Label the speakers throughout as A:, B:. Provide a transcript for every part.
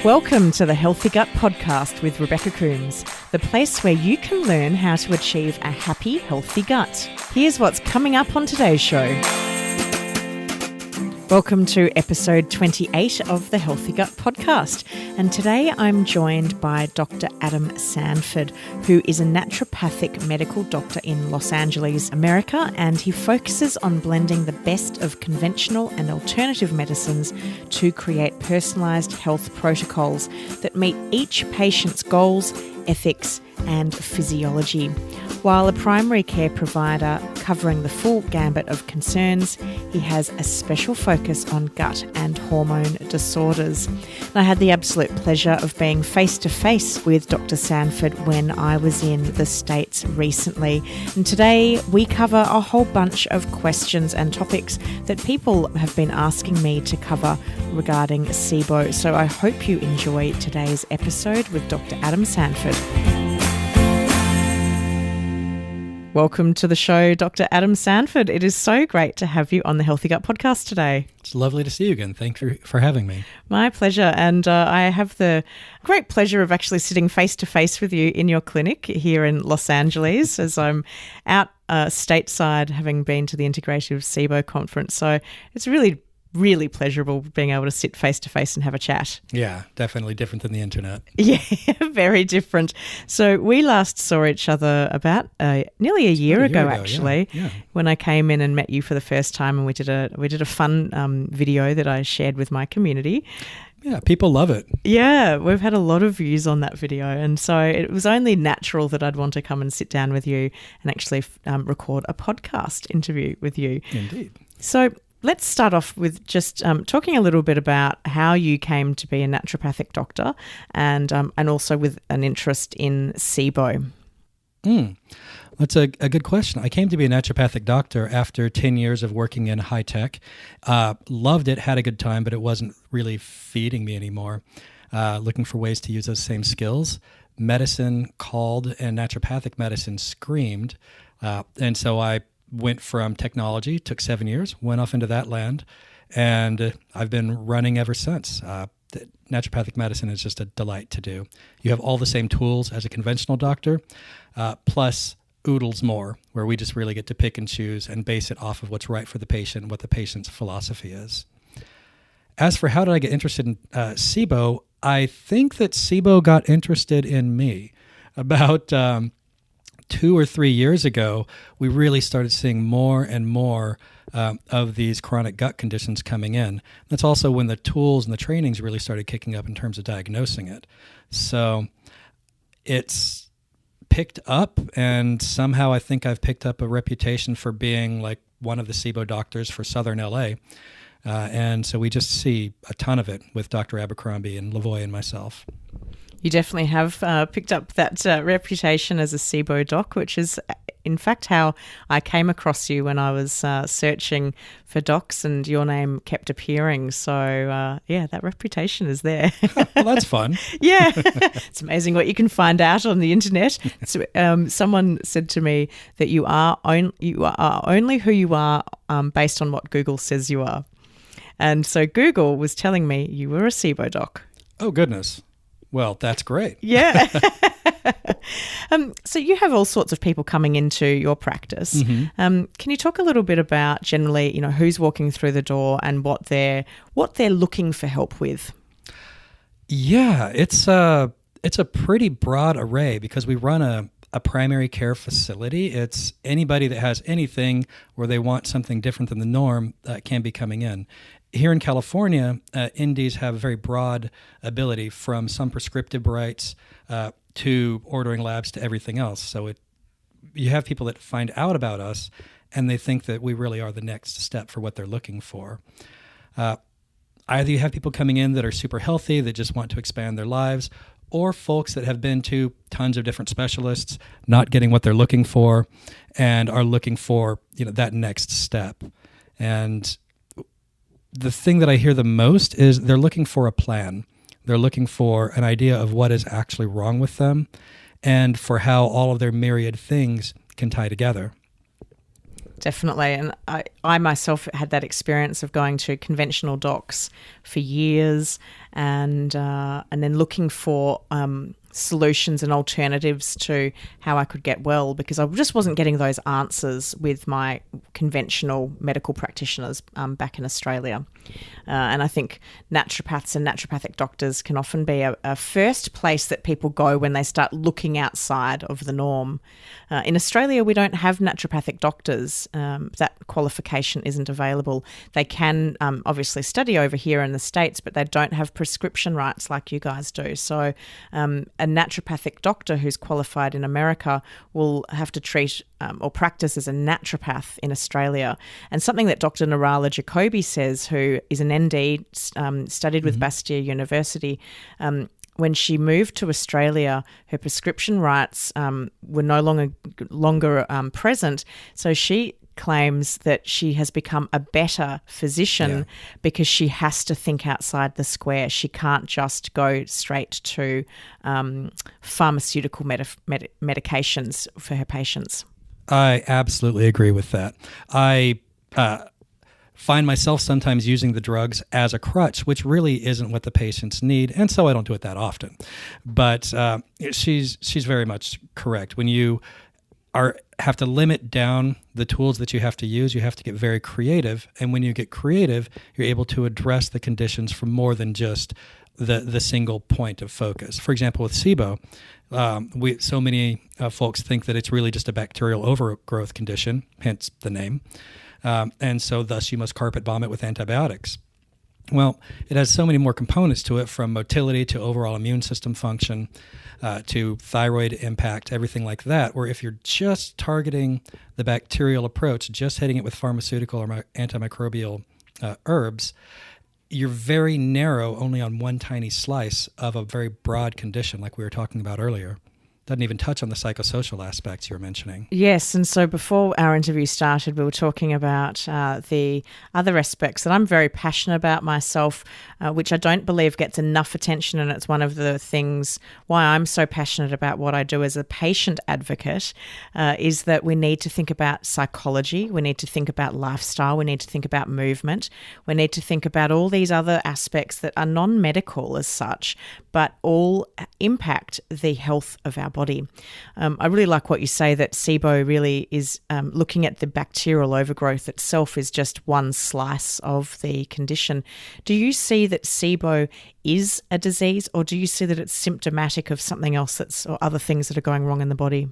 A: Welcome to the Healthy Gut Podcast with Rebecca Coombs, the place where you can learn how to achieve a happy, healthy gut. Here's what's coming up on today's show. Welcome to episode 28 of the Healthy Gut Podcast. And today I'm joined by Dr. Adam Sandford, who is a naturopathic medical doctor in Los Angeles, America, and he focuses on blending the best of conventional and alternative medicines to create personalised health protocols that meet each patient's goals, ethics, and physiology. While a primary care provider covering the full gambit of concerns, he has a special focus on gut and hormone disorders. And I had the absolute pleasure of being face-to-face with Dr. Sandford when I was in the States recently. And today we cover a whole bunch of questions and topics that people have been asking me to cover regarding SIBO. So I hope you enjoy today's episode with Dr. Adam Sandford. Welcome to the show, Dr. Adam Sandford. It is so great to have you on the Healthy Gut Podcast today.
B: It's lovely to see you again. Thanks for having me.
A: My pleasure. And I have the great pleasure of actually sitting face-to-face with you in your clinic here in Los Angeles as I'm out stateside, having been to the Integrative SIBO conference. So it's really pleasurable being able to sit face-to-face and have a chat.
B: Yeah, definitely different than the internet.
A: Yeah, very different. So we last saw each other about nearly a year ago, actually,
B: yeah.
A: when I came in and met you for the first time, and we did a fun video that I shared with my community.
B: Yeah, people love it.
A: Yeah, we've had a lot of views on that video, and so it was only natural that I'd want to come and sit down with you and actually record a podcast interview with you.
B: Indeed.
A: So let's start off with just talking a little bit about how you came to be a naturopathic doctor and also with an interest in SIBO.
B: That's a good question. I came to be a naturopathic doctor after 10 years of working in high tech. Loved it, had a good time, but it wasn't really feeding me anymore. Looking for ways to use those same skills. Medicine called and naturopathic medicine screamed. And so I went from technology, took 7 years, went off into that land, and I've been running ever since. Naturopathic medicine is just a delight to do. You have all the same tools as a conventional doctor, plus oodles more, where we just really get to pick and choose and base it off of what's right for the patient and what the patient's philosophy is. As for how did I get interested in SIBO, I think that SIBO got interested in me. About 2 or 3 years ago, we really started seeing more and more of these chronic gut conditions coming in. That's also when the tools and the trainings really started kicking up in terms of diagnosing it. So it's picked up, and somehow I think I've picked up a reputation for being like one of the SIBO doctors for Southern LA. And so we just see a ton of it with Dr. Abercrombie and Lavoie and myself.
A: You definitely have picked up that reputation as a SIBO doc, which is, in fact, how I came across you when I was searching for docs, and your name kept appearing. So, that reputation is there.
B: Well, that's fun.
A: Yeah. It's amazing what you can find out on the internet. So, someone said to me that you are only who you are based on what Google says you are. And so Google was telling me you were a SIBO doc.
B: Oh, goodness. Well, that's great.
A: Yeah. So you have all sorts of people coming into your practice. Mm-hmm. Can you talk a little bit about generally, who's walking through the door and what they're looking for help with?
B: Yeah, it's a pretty broad array because we run a primary care facility. It's anybody that has anything where they want something different than the norm can be coming in. Here in California, NDs have a very broad ability from some prescriptive rights to ordering labs to everything else. So you have people that find out about us and they think that we really are the next step for what they're looking for. Either you have people coming in that are super healthy, that just want to expand their lives, or folks that have been to tons of different specialists, not getting what they're looking for, and are looking for that next step. And the thing that I hear the most is they're looking for a plan. They're looking for an idea of what is actually wrong with them and for how all of their myriad things can tie together.
A: Definitely. And I myself had that experience of going to conventional docs for years and then looking for solutions and alternatives to how I could get well, because I just wasn't getting those answers with my conventional medical practitioners back in Australia. And I think naturopaths and naturopathic doctors can often be a first place that people go when they start looking outside of the norm. In Australia, we don't have naturopathic doctors. That qualification isn't available. They can obviously study over here in the States, but they don't have prescription rights like you guys do. So a naturopathic doctor who's qualified in America will have to treat or practice as a naturopath in Australia. And something that Dr. Narala Jacoby says, who is an ND, studied with Bastyr University, when she moved to Australia, her prescription rights were no longer present. So she claims that she has become a better physician because she has to think outside the square. She can't just go straight to pharmaceutical medications for her patients.
B: I absolutely agree with that. I find myself sometimes using the drugs as a crutch, which really isn't what the patients need, and so I don't do it that often. But she's very much correct. When you have to limit down the tools that you have to use, you have to get very creative, and when you get creative, you're able to address the conditions from more than just the single point of focus. For example, with SIBO, so many folks think that it's really just a bacterial overgrowth condition, hence the name. And so thus you must carpet bomb it with antibiotics. Well, it has so many more components to it, from motility to overall immune system function to thyroid impact, everything like that, where if you're just targeting the bacterial approach, just hitting it with pharmaceutical or antimicrobial herbs, you're very narrow only on one tiny slice of a very broad condition like we were talking about earlier. Doesn't even touch on the psychosocial aspects you were mentioning.
A: Yes, and so before our interview started, we were talking about the other aspects that I'm very passionate about myself, which I don't believe gets enough attention, and it's one of the things why I'm so passionate about what I do as a patient advocate, is that we need to think about psychology, we need to think about lifestyle, we need to think about movement, we need to think about all these other aspects that are non-medical as such, but all impact the health of our body. I really like what you say, that SIBO really is looking at the bacterial overgrowth itself is just one slice of the condition. Do you see that SIBO is a disease, or do you see that it's symptomatic of something else or other things that are going wrong in the body?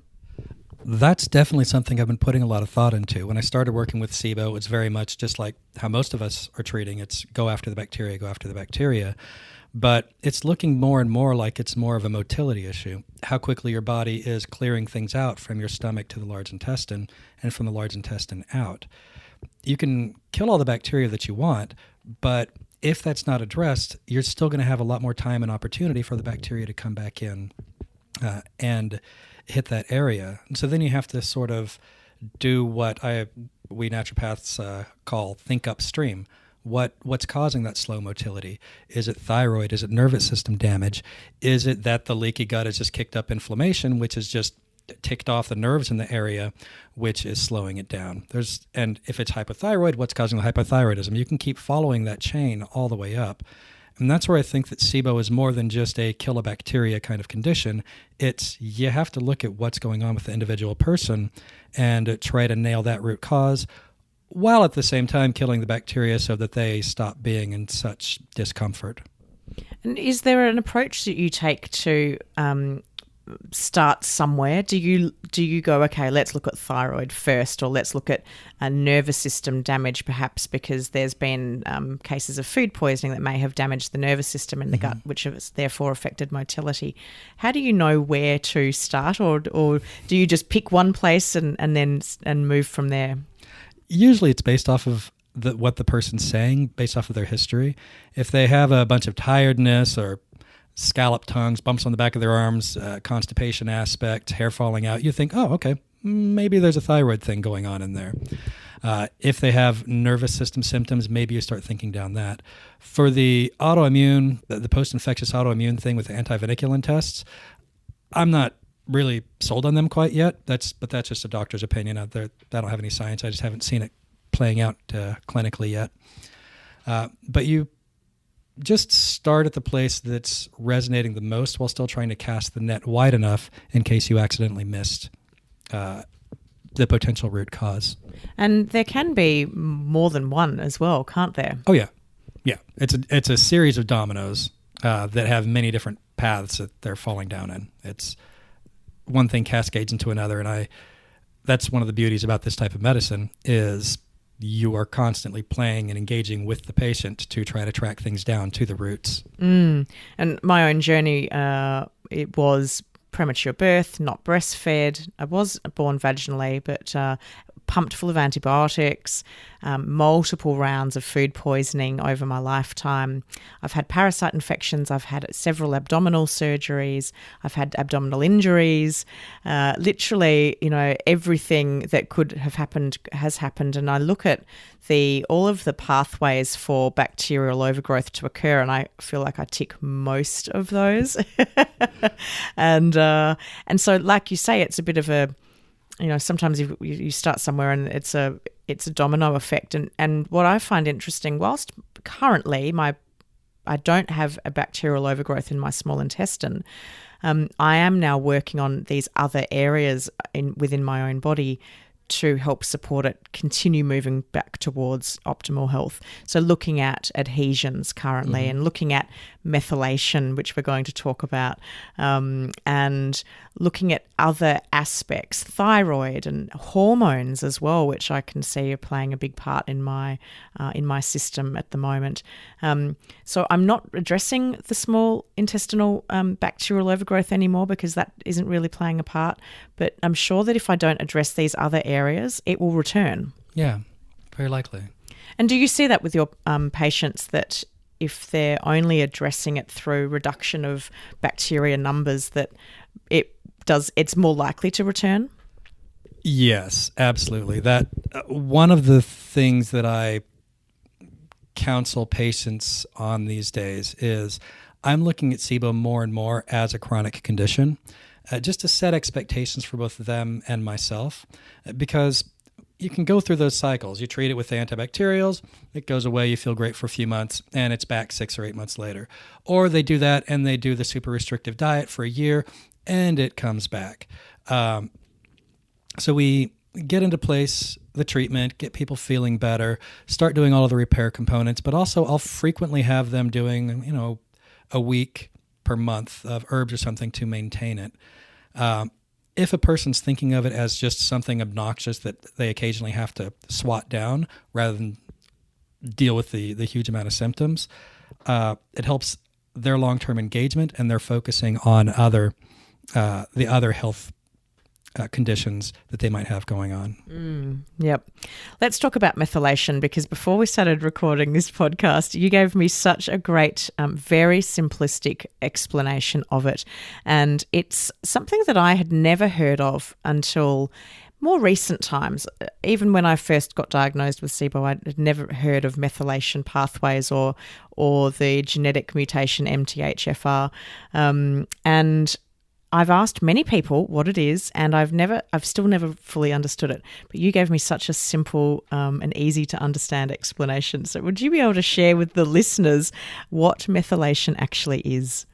B: That's definitely something I've been putting a lot of thought into. When I started working with SIBO, it's very much just like how most of us are treating. It's go after the bacteria, go after the bacteria. But it's looking more and more like it's more of a motility issue, how quickly your body is clearing things out from your stomach to the large intestine and from the large intestine out. You can kill all the bacteria that you want, but if that's not addressed, you're still going to have a lot more time and opportunity for the bacteria to come back in and hit that area. And so then you have to sort of do what we naturopaths call think upstream. What's causing that slow motility? Is it thyroid? Is it nervous system damage? Is it that the leaky gut has just kicked up inflammation, which has just ticked off the nerves in the area, which is slowing it down? And if it's hypothyroid, what's causing the hypothyroidism? You can keep following that chain all the way up. And that's where I think that SIBO is more than just a kill a bacteria kind of condition. You have to look at what's going on with the individual person and try to nail that root cause, while at the same time killing the bacteria so that they stop being in such discomfort.
A: And is there an approach that you take to start somewhere? Do you go, okay, let's look at thyroid first, or let's look at nervous system damage perhaps, because there's been cases of food poisoning that may have damaged the nervous system in the gut, which has therefore affected motility. How do you know where to start, or do you just pick one place and move from there?
B: Usually it's based off of what the person's saying, based off of their history. If they have a bunch of tiredness or scalloped tongues, bumps on the back of their arms, constipation aspect, hair falling out, you think, oh, okay, maybe there's a thyroid thing going on in there. If they have nervous system symptoms, maybe you start thinking down that. For the autoimmune, the post-infectious autoimmune thing with the antiveniculin tests, I'm not really sold on them quite yet. But that's just a doctor's opinion. I don't have any science. I just haven't seen it playing out clinically yet. But you just start at the place that's resonating the most while still trying to cast the net wide enough in case you accidentally missed the potential root cause.
A: And there can be more than one as well, can't there?
B: Oh, yeah. Yeah. It's a series of dominoes that have many different paths that they're falling down in. It's one thing cascades into another, and that's one of the beauties about this type of medicine is you are constantly playing and engaging with the patient to try to track things down to the roots.
A: And my own journey, it was premature birth, not breastfed. I was born vaginally, but pumped full of antibiotics, multiple rounds of food poisoning over my lifetime. I've had parasite infections. I've had several abdominal surgeries. I've had abdominal injuries. Literally, everything that could have happened has happened. And I look at all of the pathways for bacterial overgrowth to occur, and I feel like I tick most of those. And so, like you say, it's a bit of a, sometimes you start somewhere and it's a domino effect. And what I find interesting, whilst currently I don't have a bacterial overgrowth in my small intestine, I am now working on these other areas within my own body to help support it continue moving back towards optimal health. So looking at adhesions currently and looking at methylation, which we're going to talk about, and looking at other aspects, thyroid and hormones as well, which I can see are playing a big part in my system at the moment. So I'm not addressing the small intestinal bacterial overgrowth anymore because that isn't really playing a part. But I'm sure that if I don't address these other areas, it will return.
B: Yeah, very likely.
A: And do you see that with your patients, that if they're only addressing it through reduction of bacteria numbers, that it's more likely to return?
B: Yes, absolutely. That one of the things that I counsel patients on these days is I'm looking at SIBO more and more as a chronic condition, just to set expectations for both them and myself, because you can go through those cycles. You treat it with antibacterials, it goes away, you feel great for a few months, and it's back 6 or 8 months later. Or they do that and they do the super restrictive diet for a year, and it comes back. So we get into place the treatment, get people feeling better, start doing all of the repair components, but also I'll frequently have them doing, a week per month of herbs or something to maintain it. If a person's thinking of it as just something obnoxious that they occasionally have to swat down rather than deal with the huge amount of symptoms, it helps their long-term engagement, and they're focusing on the other health conditions that they might have going on.
A: Yep. Let's talk about methylation, because before we started recording this podcast, you gave me such a great, very simplistic explanation of it. And it's something that I had never heard of until more recent times. Even when I first got diagnosed with SIBO, I had never heard of methylation pathways or the genetic mutation MTHFR. And I've asked many people what it is, and I've still never fully understood it. But you gave me such a simple and easy to understand explanation. So would you be able to share with the listeners what methylation actually is?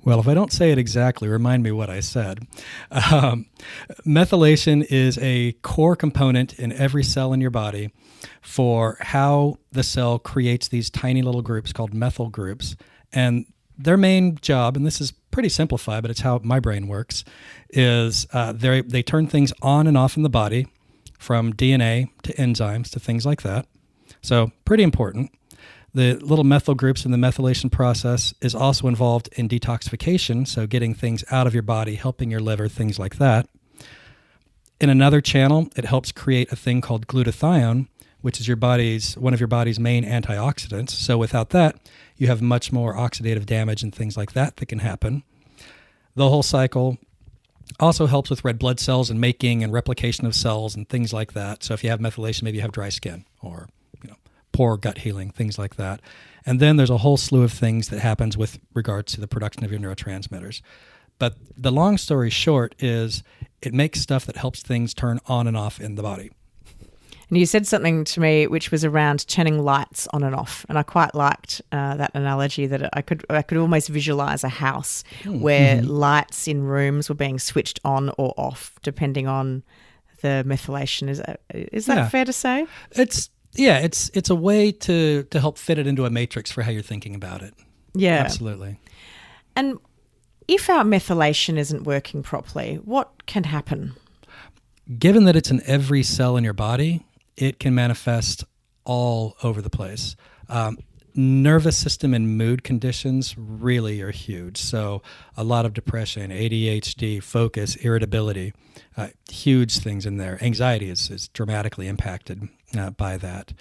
B: Well, if I don't say it exactly, remind me what I said. Methylation is a core component in every cell in your body for how the cell creates these tiny little groups called methyl groups. And their main job, and this is pretty simplified, but it's how my brain works, is they turn things on and off in the body, from DNA to enzymes to things like that. So pretty important. The little methyl groups in the methylation process is also involved in detoxification, so getting things out of your body, helping your liver, things like that. In another channel, it helps create a thing called glutathione, which is one of your body's main antioxidants. So without that, you have much more oxidative damage and things like that can happen. The whole cycle also helps with red blood cells and making and replication of cells and things like that. So if you have methylation, maybe you have dry skin or poor gut healing, things like that. And then there's a whole slew of things that happens with regards to the production of your neurotransmitters. But the long story short is it makes stuff that helps things turn on and off in the body.
A: And you said something to me which was around turning lights on and off, and I quite liked that analogy, that I could almost visualize a house where lights in rooms were being switched on or off depending on the methylation. Is that fair to say?
B: It's a way to help fit it into a matrix for how you're thinking about it.
A: Yeah,
B: absolutely.
A: And if our methylation isn't working properly, what can happen?
B: Given that it's in every cell in your body, it can manifest all over the place. Nervous system and mood conditions really are huge. So a lot of depression, ADHD, focus, irritability, huge things in there. Anxiety is dramatically impacted by that.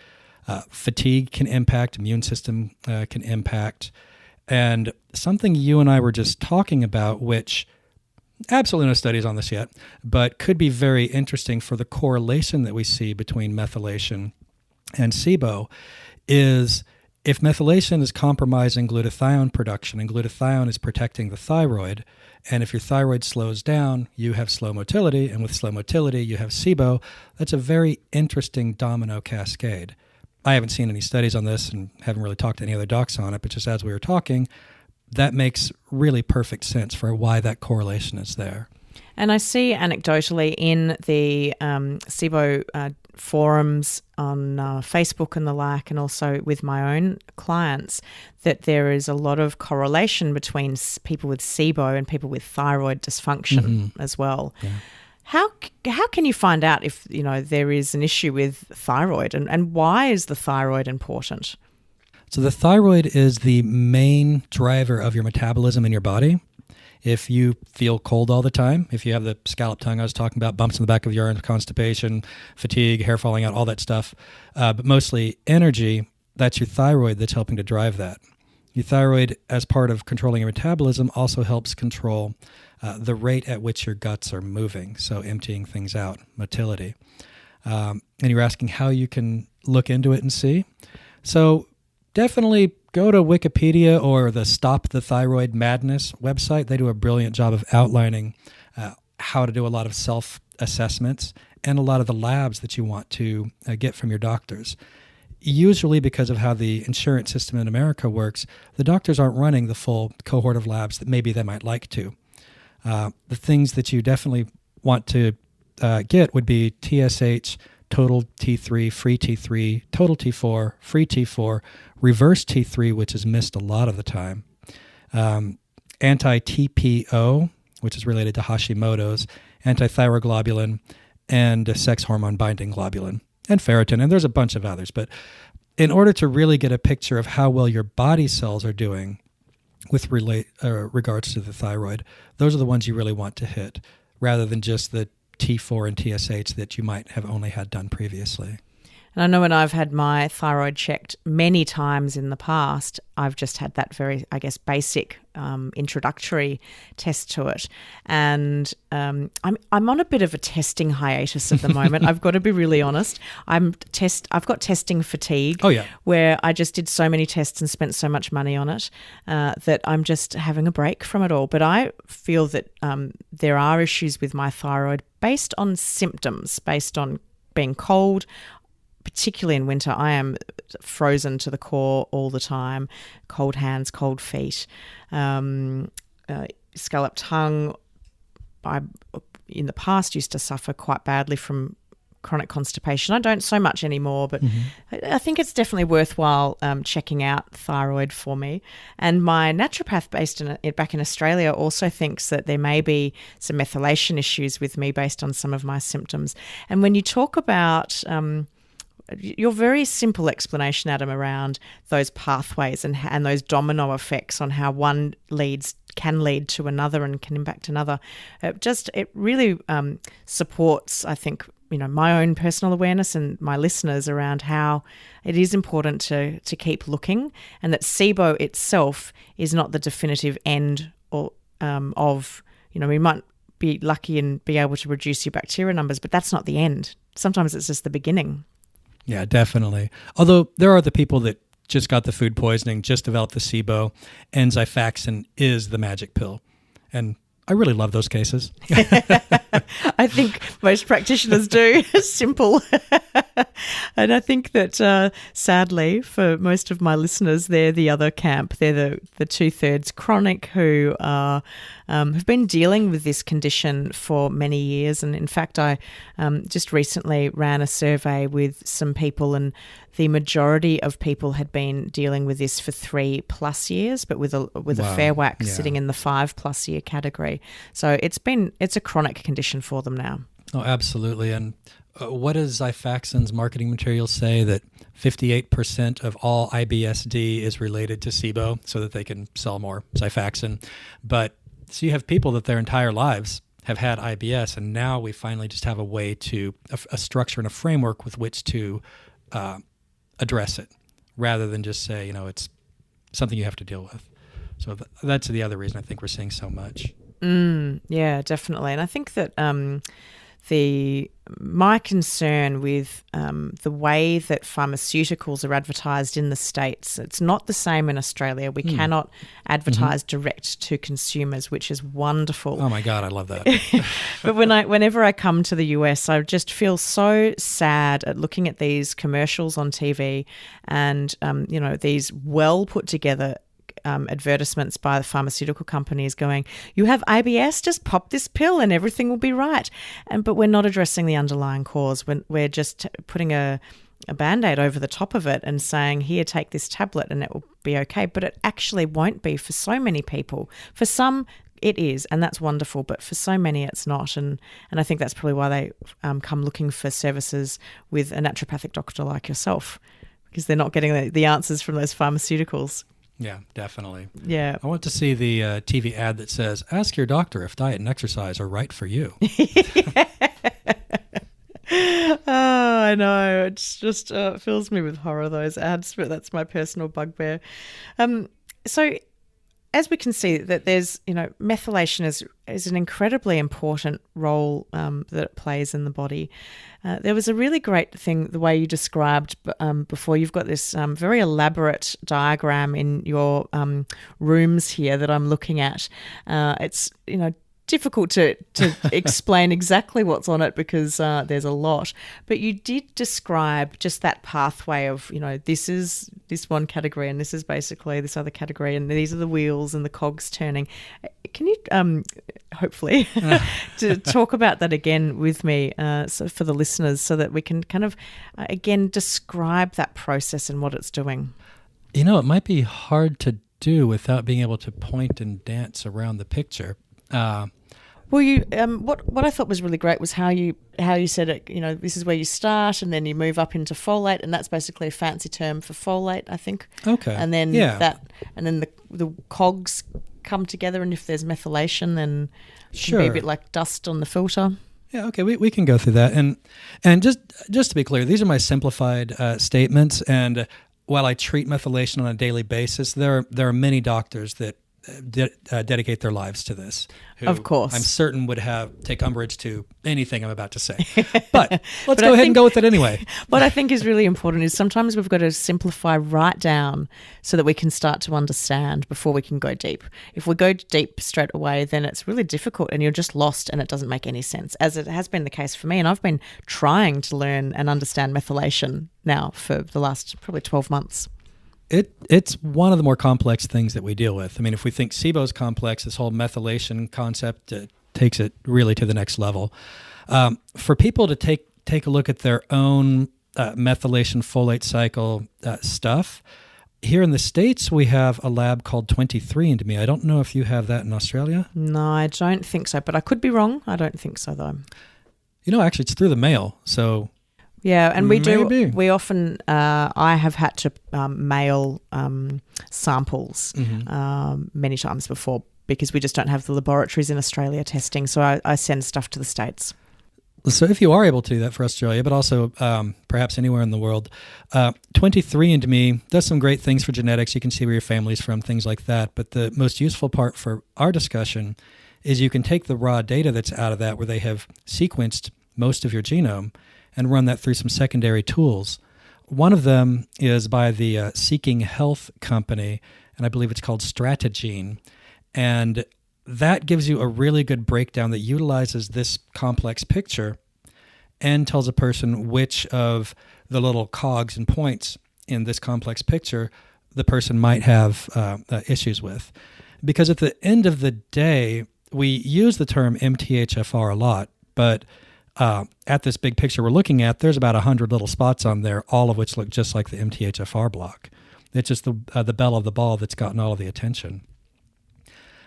B: Fatigue can impact, immune system can impact. And something you and I were just talking about, which absolutely no studies on this yet, but could be very interesting for the correlation that we see between methylation and SIBO, is if methylation is compromising glutathione production, and glutathione is protecting the thyroid, and if your thyroid slows down, you have slow motility, and with slow motility, you have SIBO. That's a very interesting domino cascade. I haven't seen any studies on this and haven't really talked to any other docs on it, but just as we were talking, that makes really perfect sense for why that correlation is there.
A: And I see anecdotally in the SIBO forums on Facebook and the like, and also with my own clients, that there is a lot of correlation between people with SIBO and people with thyroid dysfunction as well. Yeah. How can you find out if there is an issue with thyroid, and why is the thyroid important?
B: So the thyroid is the main driver of your metabolism in your body. If you feel cold all the time, if you have the scallop tongue I was talking about, bumps in the back of the urine, constipation, fatigue, hair falling out, all that stuff, but mostly energy, that's your thyroid that's helping to drive that. Your thyroid, as part of controlling your metabolism, also helps control the rate at which your guts are moving, so emptying things out, motility. And you're asking how you can look into it and see. So definitely go to Wikipedia or the Stop the Thyroid Madness website. They do a brilliant job of outlining how to do a lot of self-assessments and a lot of the labs that you want to get from your doctors. Usually, because of how the insurance system in America works, the doctors aren't running the full cohort of labs that maybe they might like to. The things that you definitely want to get would be TSH, total T3, free T3, total T4, free T4, reverse T3, which is missed a lot of the time, anti-TPO, which is related to Hashimoto's, antithyroglobulin, and sex hormone binding globulin, and ferritin, and there's a bunch of others. But in order to really get a picture of how well your body cells are doing with regards to the thyroid, those are the ones you really want to hit, rather than just the T4 and TSH that you might have only had done previously.
A: And I know when I've had my thyroid checked many times in the past, I've just had that very, basic introductory test to it. And I'm on a bit of a testing hiatus at the moment. I've got to be really honest. I've got testing fatigue.
B: Oh, yeah.
A: Where I just did so many tests and spent so much money on it that I'm just having a break from it all. But I feel that there are issues with my thyroid based on symptoms, based on being cold. Particularly in winter, I am frozen to the core all the time, cold hands, cold feet, scalloped tongue. I, in the past, used to suffer quite badly from chronic constipation. I don't so much anymore, but I think it's definitely worthwhile checking out thyroid for me. And my naturopath based back in Australia also thinks that there may be some methylation issues with me based on some of my symptoms. And when you talk about your very simple explanation, Adam, around those pathways and those domino effects on how one can lead to another and can impact another, it really supports, I think, my own personal awareness and my listeners around how it is important to keep looking, and that SIBO itself is not the definitive end of, we might be lucky and be able to reduce your bacteria numbers, but that's not the end. Sometimes it's just the beginning.
B: Yeah, definitely. Although there are the people that just got the food poisoning, just developed the SIBO, and Xifaxan is the magic pill. And I really love those cases.
A: I think most practitioners do. Simple. And I think that sadly for most of my listeners, they're the other camp. They're the 2/3 chronic who are have been dealing with this condition for many years. And in fact, I just recently ran a survey with some people, and the majority of people had been dealing with this for 3+ years, but with a fair whack sitting in the 5+ year category. So it's a chronic condition for them now.
B: Oh, absolutely. And what does Xifaxan's marketing materials say? That 58% of all IBS-D is related to SIBO, so that they can sell more Xifaxan. But so you have people that their entire lives have had IBS, and now we finally just have a way to, a structure and a framework with which to address it, rather than just say, it's something you have to deal with. So that's the other reason I think we're seeing so much.
A: Yeah, definitely. And I think that my concern with the way that pharmaceuticals are advertised in the States, it's not the same in Australia. We cannot advertise direct to consumers, which is wonderful.
B: Oh my God, I love that.
A: But whenever I come to the US, I just feel so sad at looking at these commercials on TV and, these well put together advertisements by the pharmaceutical companies going, you have IBS, just pop this pill and everything will be right. But we're not addressing the underlying cause. We're just putting a Band-Aid over the top of it and saying, here, take this tablet and it will be okay. But it actually won't be for so many people. For some, it is, and that's wonderful, but for so many it's not. And I think that's probably why they come looking for services with a naturopathic doctor like yourself, because they're not getting the answers from those pharmaceuticals.
B: Yeah, definitely.
A: Yeah.
B: I want to see the TV ad that says, ask your doctor if diet and exercise are right for you.
A: Oh, I know. It's just fills me with horror, those ads, but that's my personal bugbear. So as we can see that there's, methylation is an incredibly important role that it plays in the body. There was a really great thing, the way you described before. You've got this very elaborate diagram in your rooms here that I'm looking at. It's, difficult to explain exactly what's on it because there's a lot. But you did describe just that pathway of, this is this one category and this is basically this other category and these are the wheels and the cogs turning. Can you hopefully to talk about that again with me so for the listeners so that we can kind of, again, describe that process and what it's doing?
B: It might be hard to do without being able to point and dance around the picture.
A: Well, you what I thought was really great was how you said it. This is where you start, and then you move up into folate, and that's basically a fancy term for folate, I think.
B: Okay.
A: And then the cogs come together, and if there's methylation, then it can be a bit like dust on the filter.
B: Yeah. Okay. We can go through that, and just to be clear, these are my simplified statements. And while I treat methylation on a daily basis, there are many doctors that dedicate their lives to this. Who
A: of course.
B: I'm certain would take umbrage to anything I'm about to say. But let's go ahead and go with it anyway.
A: What I think is really important is sometimes we've got to simplify right down so that we can start to understand before we can go deep. If we go deep straight away, then it's really difficult and you're just lost and it doesn't make any sense, as it has been the case for me. And I've been trying to learn and understand methylation now for the last probably 12 months.
B: It's one of the more complex things that we deal with. I mean, if we think SIBO's complex, this whole methylation concept takes it really to the next level. For people to take a look at their own methylation folate cycle stuff, here in the States, we have a lab called 23andMe. I don't know if you have that in Australia.
A: No, I don't think so, but I could be wrong. I don't think so, though.
B: Actually, it's through the mail, so...
A: Yeah, and we
B: Maybe.
A: do. We often, I have had to mail samples many times before because we just don't have the laboratories in Australia testing. So I send stuff to the States.
B: So if you are able to do that for Australia, but also perhaps anywhere in the world, 23andMe does some great things for genetics. You can see where your family's from, things like that. But the most useful part for our discussion is you can take the raw data that's out of that where they have sequenced most of your genome and run that through some secondary tools. One of them is by the Seeking Health company, and I believe it's called Stratagene. And that gives you a really good breakdown that utilizes this complex picture and tells a person which of the little cogs and points in this complex picture the person might have issues with. Because at the end of the day, we use the term MTHFR a lot, but at this big picture we're looking at, there's about 100 little spots on there, all of which look just like the MTHFR block. It's just the belle of the ball that's gotten all of the attention.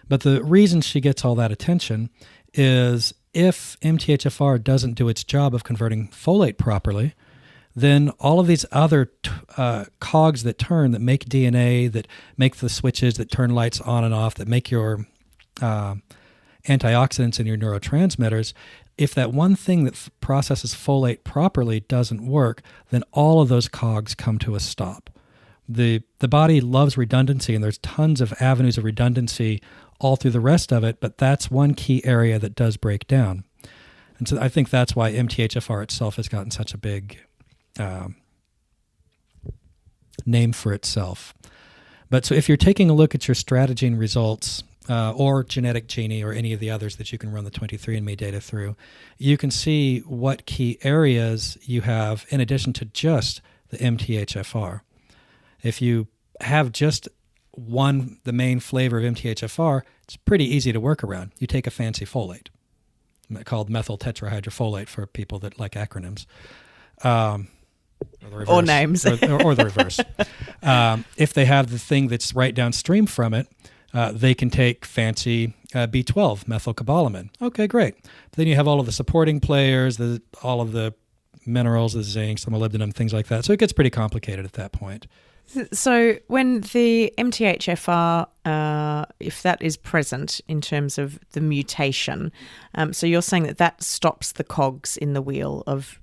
B: But the reason she gets all that attention is if MTHFR doesn't do its job of converting folate properly, then all of these other cogs that turn, that make DNA, that make the switches that turn lights on and off, that make your antioxidants and your neurotransmitters, if that one thing that processes folate properly doesn't work, then all of those cogs come to a stop. The body loves redundancy, and there's tons of avenues of redundancy all through the rest of it, but that's one key area that does break down. And so I think that's why MTHFR itself has gotten such a big name for itself. But so if you're taking a look at your strategy and results, or Genetic Genie or any of the others that you can run the 23andMe data through, you can see what key areas you have in addition to just the MTHFR. If you have just the main flavor of MTHFR, it's pretty easy to work around. You take a fancy folate called methyl tetrahydrofolate for people that like acronyms.
A: Or names.
B: or the reverse. If they have the thing that's right downstream from it, they can take fancy B12, methylcobalamin. Okay, great. But then you have all of the supporting players, all of the minerals, the zinc, the molybdenum, things like that. So it gets pretty complicated at that point.
A: So when the MTHFR, if that is present in terms of the mutation, so you're saying that stops the cogs in the wheel of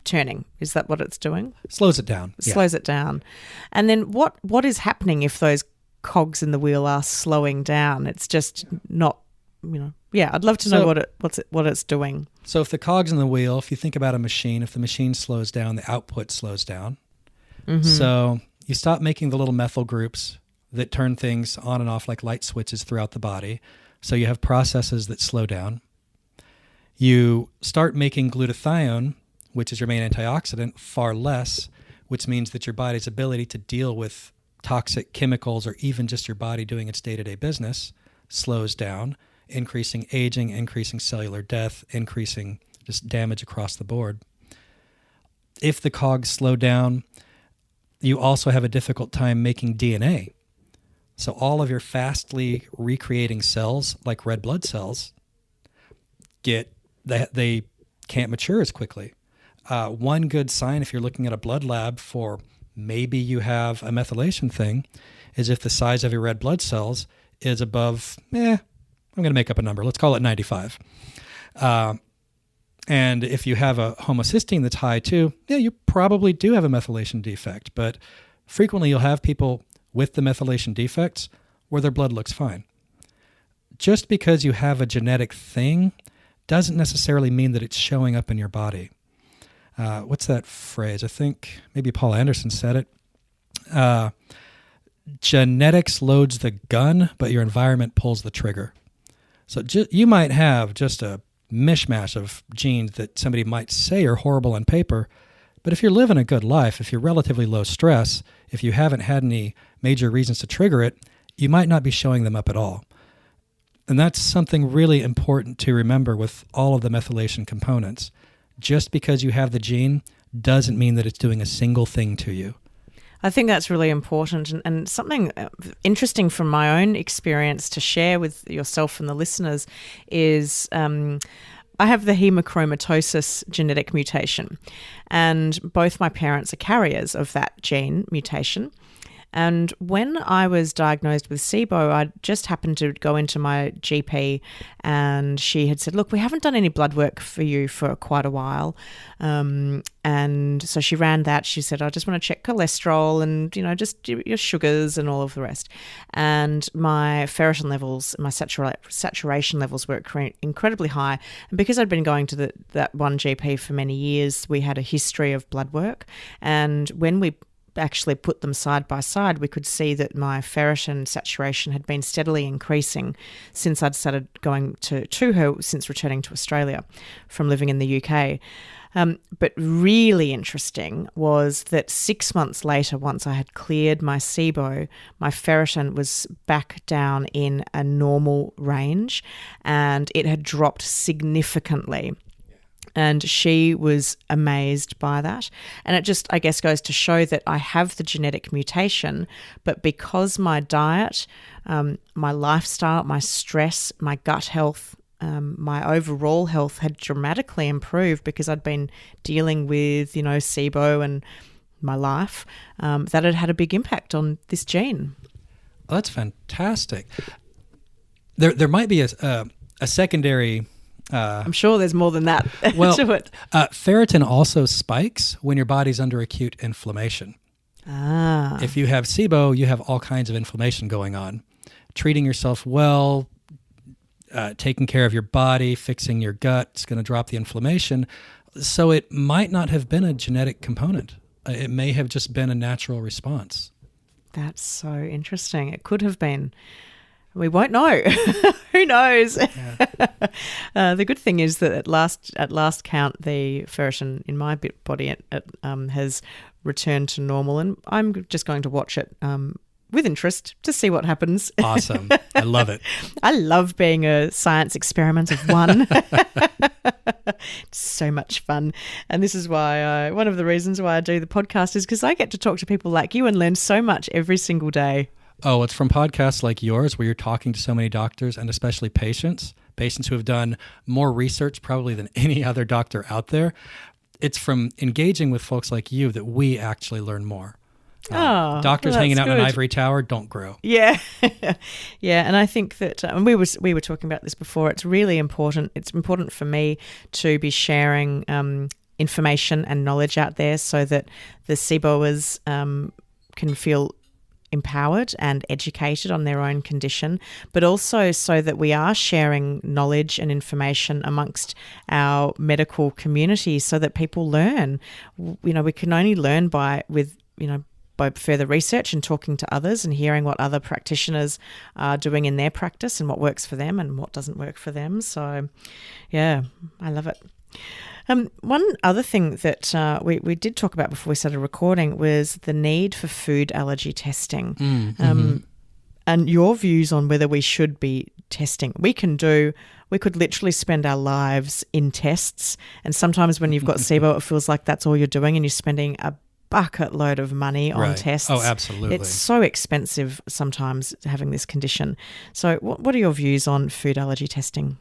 A: turning. Is that what it's doing?
B: Slows it down.
A: Slows it down. And then what is happening if those cogs in the wheel are slowing down? It's just not, I'd love to know what it's doing.
B: So if the cogs in the wheel, if you think about a machine, if the machine slows down, the output slows down. Mm-hmm. So you stop making the little methyl groups that turn things on and off like light switches throughout the body. So you have processes that slow down. You start making glutathione, which is your main antioxidant, far less, which means that your body's ability to deal with toxic chemicals or even just your body doing its day-to-day business slows down, increasing aging, increasing cellular death, increasing just damage across the board. If the cogs slow down, you also have a difficult time making DNA. So all of your fastly recreating cells, like red blood cells, they can't mature as quickly. One good sign if you're looking at a blood lab for maybe you have a methylation thing is if the size of your red blood cells is above, I'm going to make up a number. Let's call it 95. And if you have a homocysteine that's high too, you probably do have a methylation defect. But frequently you'll have people with the methylation defects where their blood looks fine. Just because you have a genetic thing doesn't necessarily mean that it's showing up in your body. What's that phrase? I think maybe Paul Anderson said it. Genetics loads the gun, but your environment pulls the trigger. So you might have just a mishmash of genes that somebody might say are horrible on paper, but if you're living a good life, if you're relatively low stress, if you haven't had any major reasons to trigger it, you might not be showing them up at all. And that's something really important to remember with all of the methylation components. Just because you have the gene doesn't mean that it's doing a single thing to you.
A: I think that's really important, and something interesting from my own experience to share with yourself and the listeners is I have the hemochromatosis genetic mutation, and both my parents are carriers of that gene mutation. And when I was diagnosed with SIBO, I just happened to go into my GP and she had said, look, we haven't done any blood work for you for quite a while. And so she ran that. She said, I just want to check cholesterol and, just your sugars and all of the rest. And my ferritin levels, my saturation levels were incredibly high. And because I'd been going to that one GP for many years, we had a history of blood work. And when we actually put them side by side, we could see that my ferritin saturation had been steadily increasing since I'd started going to her since returning to Australia from living in the UK. But really interesting was that 6 months later, once I had cleared my SIBO, my ferritin was back down in a normal range and it had dropped significantly. And she was amazed by that. And it just, I guess, goes to show that I have the genetic mutation, but because my diet, my lifestyle, my stress, my gut health, my overall health had dramatically improved because I'd been dealing with, SIBO and my life, that had had a big impact on this gene.
B: Oh, that's fantastic. There might be a secondary...
A: I'm sure there's more than that to it.
B: Ferritin also spikes when your body's under acute inflammation. If you have SIBO, you have all kinds of inflammation going on. Treating yourself well, taking care of your body, fixing your gut, it's going to drop the inflammation. So it might not have been a genetic component. It may have just been a natural response.
A: That's so interesting. It could have been. We won't know. Who knows? Yeah. The good thing is that at last count, the ferritin in my body has returned to normal, and I'm just going to watch it with interest to see what happens.
B: Awesome. I love it.
A: I love being a science experiment of one. It's so much fun. And this is why one of the reasons why I do the podcast is because I get to talk to people like you and learn so much every single day.
B: Oh, it's from podcasts like yours where you're talking to so many doctors and especially patients who have done more research probably than any other doctor out there. It's from engaging with folks like you that we actually learn more. Doctors hanging out in an ivory tower don't grow.
A: Yeah. Yeah. And I think that and we were talking about this before. It's really important. It's important for me to be sharing information and knowledge out there so that the SIBOers can feel empowered and educated on their own condition, but also so that we are sharing knowledge and information amongst our medical community so that people learn. We can only learn by further research and talking to others and hearing what other practitioners are doing in their practice and what works for them and what doesn't work for them. So, yeah, I love it. One other thing that we did talk about before we started recording was the need for food allergy testing, and your views on whether we should be testing. We could literally spend our lives in tests, and sometimes when you've got SIBO, it feels like that's all you're doing, and you're spending a bucket load of money on tests.
B: Oh, absolutely.
A: It's so expensive sometimes having this condition. So what are your views on food allergy testing?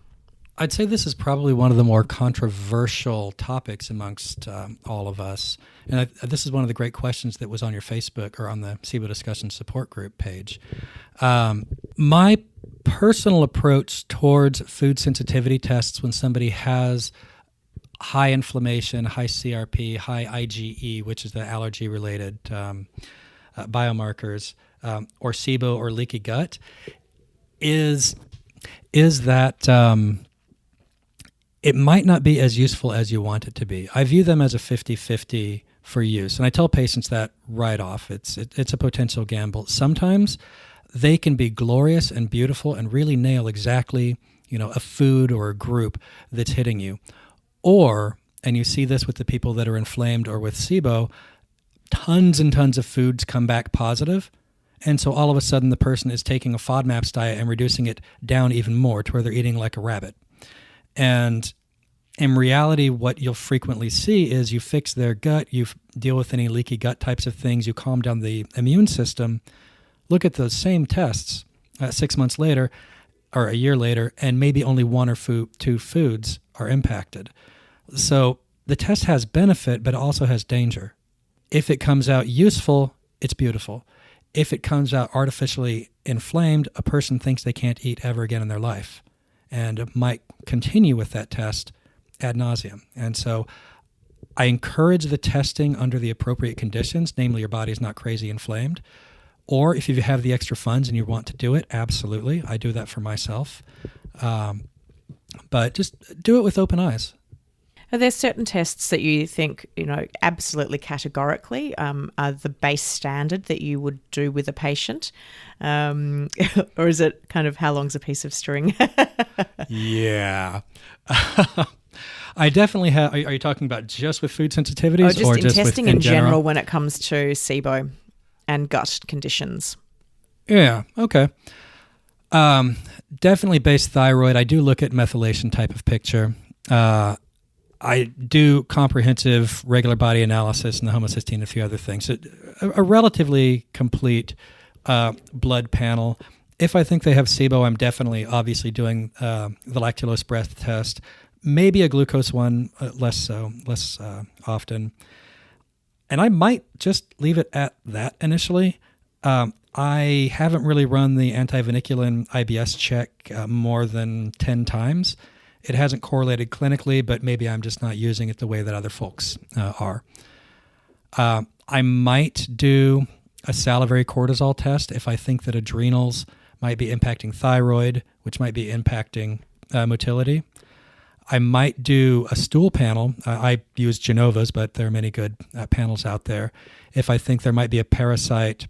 B: I'd say this is probably one of the more controversial topics amongst all of us. And this is one of the great questions that was on your Facebook or on the SIBO Discussion Support Group page. My personal approach towards food sensitivity tests when somebody has high inflammation, high CRP, high IgE, which is the allergy-related biomarkers, or SIBO or leaky gut, is that it might not be as useful as you want it to be. I view them as a 50-50 for use, and I tell patients that right off. It's a potential gamble. Sometimes they can be glorious and beautiful and really nail exactly, a food or a group that's hitting you. Or, and you see this with the people that are inflamed or with SIBO, tons and tons of foods come back positive. And so all of a sudden the person is taking a FODMAPs diet and reducing it down even more to where they're eating like a rabbit. And in reality, what you'll frequently see is you fix their gut, you deal with any leaky gut types of things, you calm down the immune system. Look at those same tests 6 months later or a year later, and maybe only one or two foods are impacted. So the test has benefit, but it also has danger. If it comes out useful, it's beautiful. If it comes out artificially inflamed, a person thinks they can't eat ever again in their life and might continue with that test ad nauseum. And so I encourage the testing under the appropriate conditions, namely your body's not crazy inflamed. Or if you have the extra funds and you want to do it, absolutely. I do that for myself. But just do it with open eyes.
A: Are there certain tests that you think, absolutely categorically are the base standard that you would do with a patient? Or is it kind of how long's a piece of string?
B: Yeah. I definitely have. Are you talking about just with food sensitivities,
A: just
B: or
A: in
B: just
A: testing
B: in
A: in general when it comes to SIBO and gut conditions?
B: Yeah. Okay. Definitely base thyroid. I do look at methylation type of picture. I do comprehensive regular body analysis and the homocysteine and a few other things. A relatively complete blood panel. If I think they have SIBO, I'm definitely obviously doing the lactulose breath test. Maybe a glucose one, less often. And I might just leave it at that initially. I haven't really run the antiveniculin IBS check more than 10 times. It hasn't correlated clinically, but maybe I'm just not using it the way that other folks are. I might do a salivary cortisol test if I think that adrenals might be impacting thyroid, which might be impacting motility. I might do a stool panel. I use Genova's, but there are many good panels out there. If I think there might be a parasite,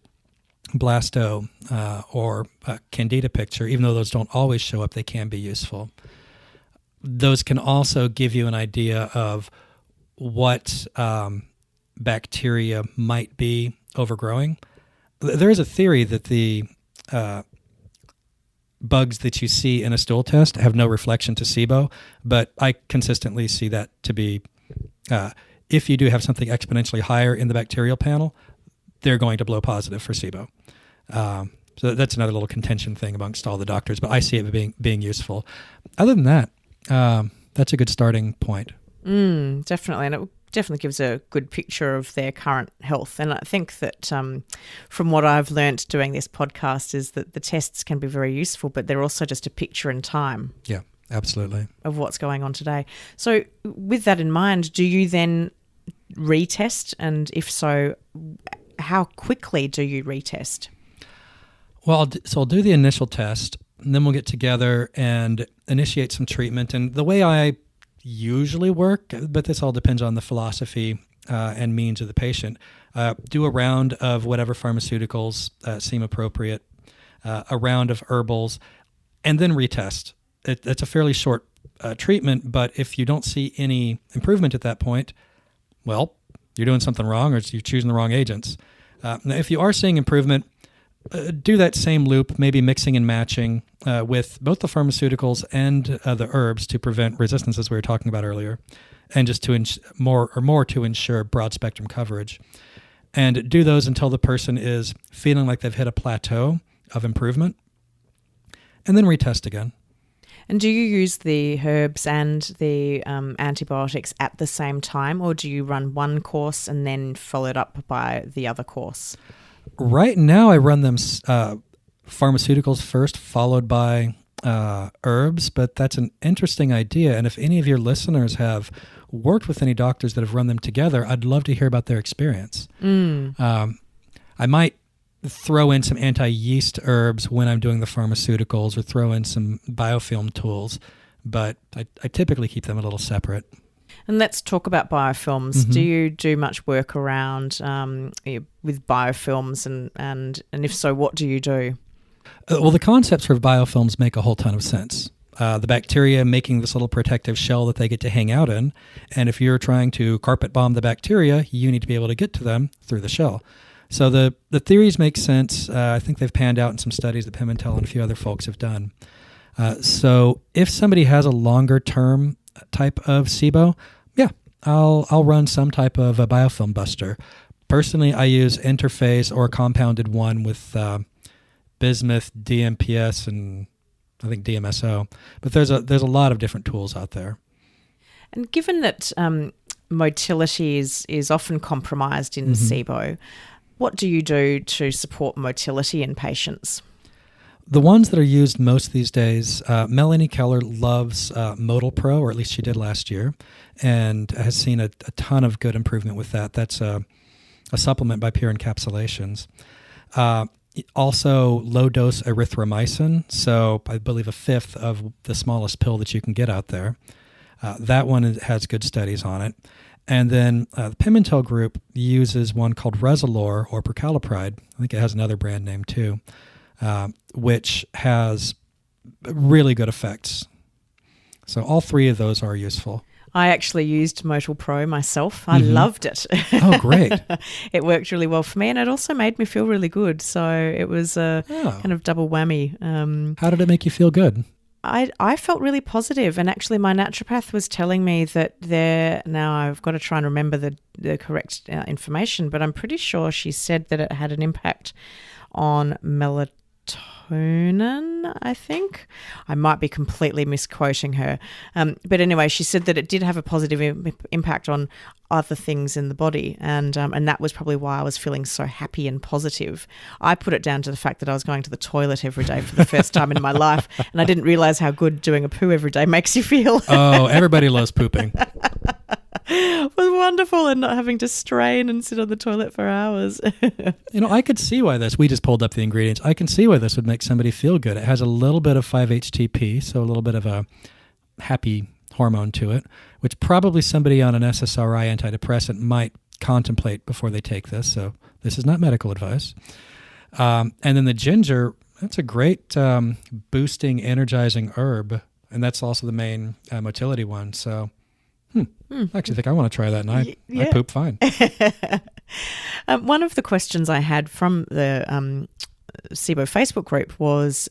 B: blasto, or a candida picture, even though those don't always show up, they can be useful. Those can also give you an idea of what bacteria might be overgrowing. There is a theory that the bugs that you see in a stool test have no reflection to SIBO, but I consistently see that to be, if you do have something exponentially higher in the bacterial panel, they're going to blow positive for SIBO. So that's another little contention thing amongst all the doctors, but I see it being useful. Other than that, that's a good starting point.
A: Definitely, and it definitely gives a good picture of their current health. And I think that from what I've learnt doing this podcast is that the tests can be very useful, but they're also just a picture in time.
B: Yeah, absolutely.
A: Of what's going on today. So with that in mind, do you then retest? And if so, how quickly do you retest?
B: Well, I'll do the initial test, and then we'll get together and initiate some treatment. And the way I usually work, but this all depends on the philosophy and means of the patient, do a round of whatever pharmaceuticals seem appropriate, a round of herbals, and then retest. It's a fairly short treatment, but if you don't see any improvement at that point, well, you're doing something wrong or you're choosing the wrong agents. Now, if you are seeing improvement, do that same loop, maybe mixing and matching with both the pharmaceuticals and the herbs to prevent resistance, as we were talking about earlier, and just to more to ensure broad spectrum coverage. And do those until the person is feeling like they've hit a plateau of improvement, and then retest again.
A: And do you use the herbs and the antibiotics at the same time, or do you run one course and then follow it up by the other course?
B: Right now, I run them pharmaceuticals first, followed by herbs, but that's an interesting idea. And if any of your listeners have worked with any doctors that have run them together, I'd love to hear about their experience. I might throw in some anti-yeast herbs when I'm doing the pharmaceuticals, or throw in some biofilm tools, but I typically keep them a little separate.
A: And let's talk about biofilms. Mm-hmm. Do you do much work around with biofilms, and if so, what do you do?
B: Well, the concepts for biofilms make a whole ton of sense. The bacteria making this little protective shell that they get to hang out in, and if you're trying to carpet bomb the bacteria, you need to be able to get to them through the shell. So the theories make sense. I think they've panned out in some studies that Pimentel and a few other folks have done. So if somebody has a longer term type of SIBO, yeah, I'll run some type of a biofilm buster. Personally, I use interphase or a compounded one with bismuth, DMPS, and I think DMSO. But there's a lot of different tools out there.
A: And given that motility is often compromised in SIBO, what do you do to support motility in patients?
B: The ones that are used most these days, Melanie Keller loves Modal Pro, or at least she did last year, and has seen a ton of good improvement with that. That's a supplement by Pure Encapsulations. Also, low-dose erythromycin, so I believe a fifth of the smallest pill that you can get out there. That one has good studies on it. And then the Pimentel group uses one called Resilor or Prucalopride. I think it has another brand name too, which has really good effects. So all three of those are useful.
A: I actually used Motil Pro myself. I loved it.
B: Oh, great.
A: It worked really well for me, and it also made me feel really good. So it was a kind of double whammy.
B: How did it make you feel good?
A: I felt really positive, and actually my naturopath was telling me that now I've got to try and remember the correct information, but I'm pretty sure she said that it had an impact on melatonin, I think. I might be completely misquoting her. But anyway, she said that it did have a positive impact on other things in the body, and that was probably why I was feeling so happy and positive. I put it down to the fact that I was going to the toilet every day for the first time in my life, and I didn't realize how good doing a poo every day makes you feel.
B: Oh, everybody loves pooping.
A: It was wonderful, and not having to strain and sit on the toilet for hours.
B: I could see why we just pulled up the ingredients. I can see why this would make somebody feel good. It has a little bit of 5-HTP, so a little bit of a happy hormone to it, which probably somebody on an SSRI antidepressant might contemplate before they take this. So this is not medical advice. And then the ginger, that's a great boosting, energizing herb. And that's also the main motility one. So I actually think I want to try that, and I poop fine.
A: One of the questions I had from the Sibo Facebook group was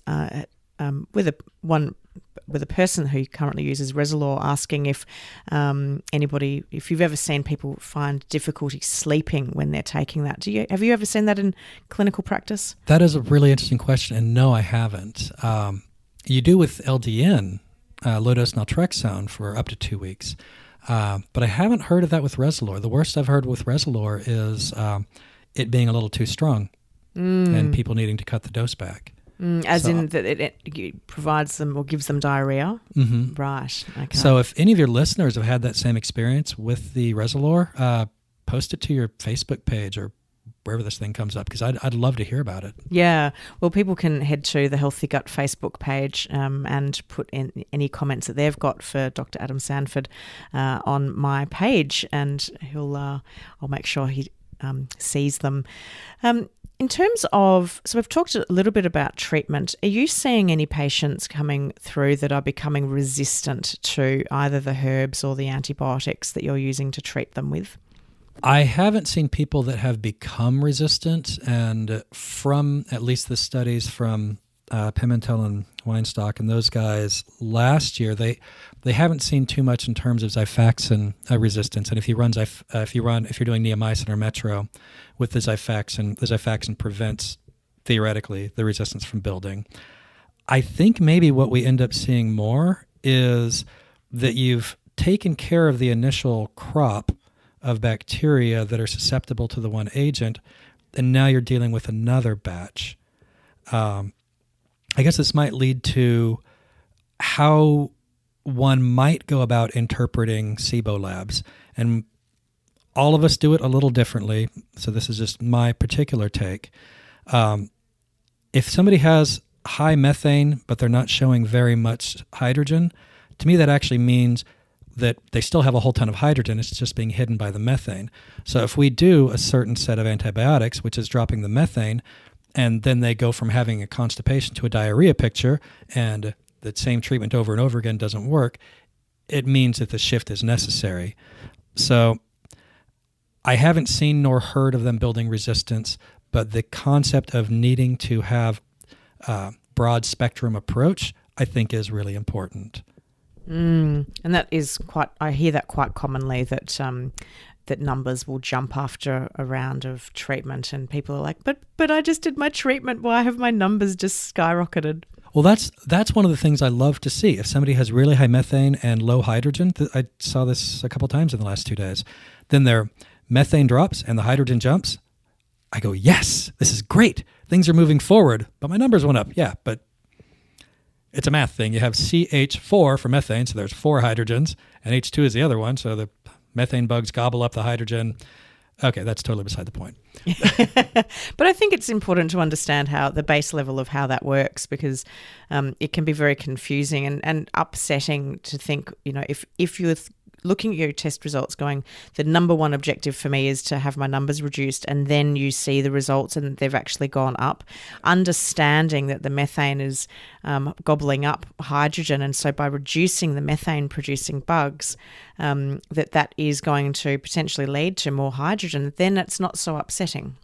A: with a person who currently uses Resilor, asking if if you've ever seen people find difficulty sleeping when they're taking that. Have you ever seen that in clinical practice?
B: That is a really interesting question, and no, I haven't. You do with LDN, low-dose naltrexone, for up to 2 weeks. But I haven't heard of that with Resilor. The worst I've heard with Resilor is it being a little too strong and people needing to cut the dose back.
A: As in that it provides them or gives them diarrhea? Mm-hmm. Right. Okay.
B: So if any of your listeners have had that same experience with the Resilor, post it to your Facebook page or wherever this thing comes up, because I'd love to hear about it.
A: Yeah. Well, people can head to the Healthy Gut Facebook page and put in any comments that they've got for Dr. Adam Sandford on my page, and I'll make sure he sees them. In terms of, so we've talked a little bit about treatment. Are you seeing any patients coming through that are becoming resistant to either the herbs or the antibiotics that you're using to treat them with?
B: I haven't seen people that have become resistant, and from at least the studies from Pimentel and Weinstock and those guys last year, they haven't seen too much in terms of Xifaxan resistance. And if you're doing neomycin or Metro with the Xifaxan prevents theoretically the resistance from building. I think maybe what we end up seeing more is that you've taken care of the initial crop of bacteria that are susceptible to the one agent, and now you're dealing with another batch. I guess this might lead to how one might go about interpreting SIBO labs. And all of us do it a little differently, so this is just my particular take. If somebody has high methane, but they're not showing very much hydrogen, to me that actually means that they still have a whole ton of hydrogen, it's just being hidden by the methane. So if we do a certain set of antibiotics, which is dropping the methane, and then they go from having a constipation to a diarrhea picture, and the same treatment over and over again doesn't work, it means that the shift is necessary. So I haven't seen nor heard of them building resistance, but the concept of needing to have a broad spectrum approach, I think, is really important.
A: And that is I hear that quite commonly, that that numbers will jump after a round of treatment, and people are like, but I just did my treatment, why have my numbers just skyrocketed?
B: Well, that's one of the things I love to see. If somebody has really high methane and low hydrogen, I saw this a couple times in the last 2 days, then their methane drops and the hydrogen jumps. I go, yes, this is great. Things are moving forward, but my numbers went up. Yeah, but it's a math thing. You have CH4 for methane, so there's 4 hydrogens, and H2 is the other one, so the methane bugs gobble up the hydrogen. Okay, that's totally beside the point.
A: But I think it's important to understand how the base level of how that works, because it can be very confusing and upsetting to think, if you're looking at your test results going, the number one objective for me is to have my numbers reduced, and then you see the results and they've actually gone up, understanding that the methane is gobbling up hydrogen, and so by reducing the methane producing bugs, that is going to potentially lead to more hydrogen, then it's not so upsetting.